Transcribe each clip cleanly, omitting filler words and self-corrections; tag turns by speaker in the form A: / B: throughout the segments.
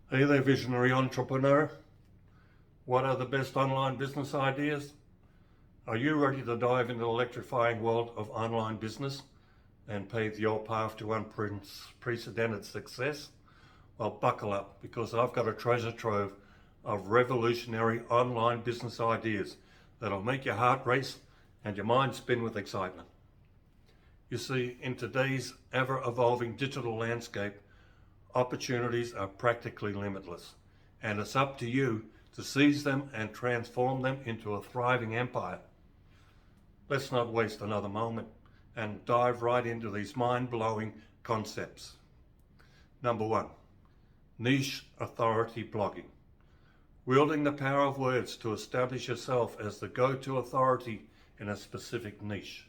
A: Hey there, visionary entrepreneur. What are the best online business ideas? Are you ready to dive into the electrifying world of online business and pave your path to unprecedented success? Well, buckle up, because I've got a treasure trove of revolutionary online business ideas that'll make your heart race and your mind spin with excitement. You see, in today's ever-evolving digital landscape, opportunities are practically limitless, and it's up to you to seize them and transform them into a thriving empire. Let's not waste another moment and dive right into these mind-blowing concepts. Number one, niche authority blogging. Wielding the power of words to establish yourself as the go-to authority in a specific niche.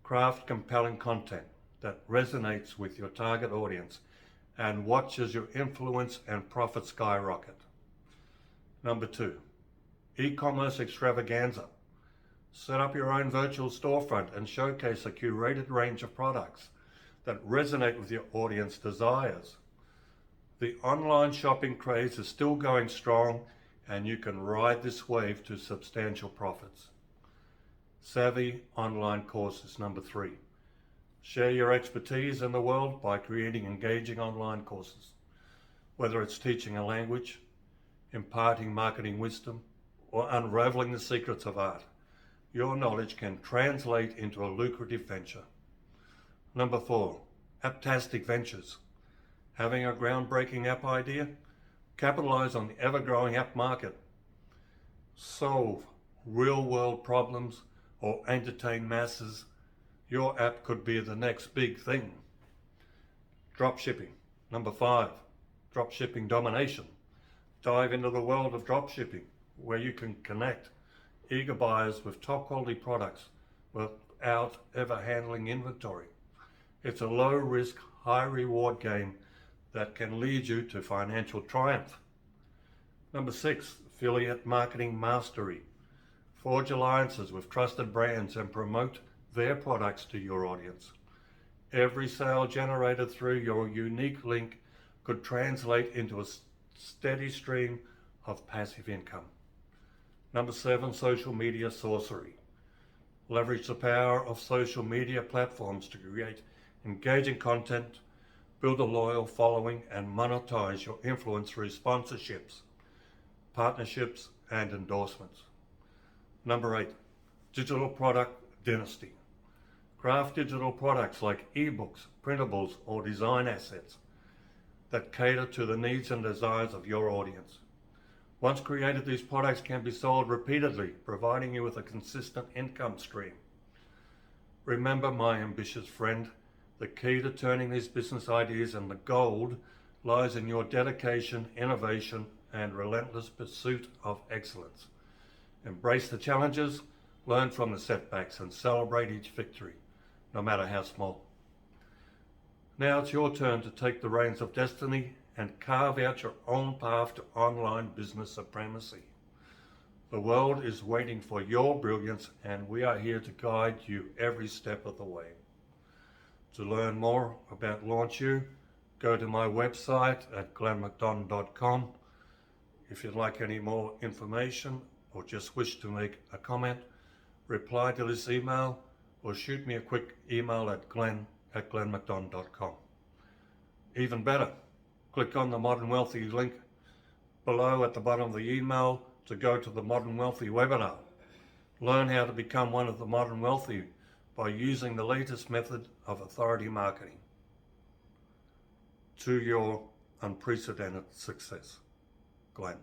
A: Craft compelling content that resonates with your target audience and watch as your influence and profit skyrocket. Number two, e-commerce extravaganza. Set up your own virtual storefront and showcase a curated range of products that resonate with your audience desires. The online shopping craze is still going strong, and you can ride this wave to substantial profits. Savvy online courses. Number three, share your expertise in the world by creating engaging online courses. Whether it's teaching a language, imparting marketing wisdom, or unraveling the secrets of art, your knowledge can translate into a lucrative venture. Number four, apptastic ventures. Having a groundbreaking app idea? Capitalize on the ever-growing app market. Solve real-world problems or entertain masses. Your app could be the next big thing. Dropshipping. Number five, dropshipping domination. Dive into the world of dropshipping, where you can connect eager buyers with top quality products without ever handling inventory. It's a low risk, high reward game that can lead you to financial triumph. Number six, affiliate marketing mastery. Forge alliances with trusted brands and promote their products to your audience. Every sale generated through your unique link could translate into a steady stream of passive income. Number seven, social media sorcery. Leverage the power of social media platforms to create engaging content, build a loyal following, and monetize your influence through sponsorships, partnerships, and endorsements. Number eight, digital product dynasty. Craft digital products like ebooks, printables, or design assets that cater to the needs and desires of your audience. Once created, these products can be sold repeatedly, providing you with a consistent income stream. Remember, my ambitious friend, the key to turning these business ideas into gold lies in your dedication, innovation, and relentless pursuit of excellence. Embrace the challenges, learn from the setbacks, and celebrate each victory, no matter how small. Now it's your turn to take the reins of destiny and carve out your own path to online business supremacy. The world is waiting for your brilliance, and we are here to guide you every step of the way. To learn more about LaunchU, go to my website at glennmcdonald.com. If you'd like any more information or just wish to make a comment, reply to this email or shoot me a quick email at glenn@glennmcdonald.com. Even better, click on the Modern Wealthy link below at the bottom of the email to go to the Modern Wealthy webinar. Learn how to become one of the Modern Wealthy by using the latest method of authority marketing to your unprecedented success. Glenn.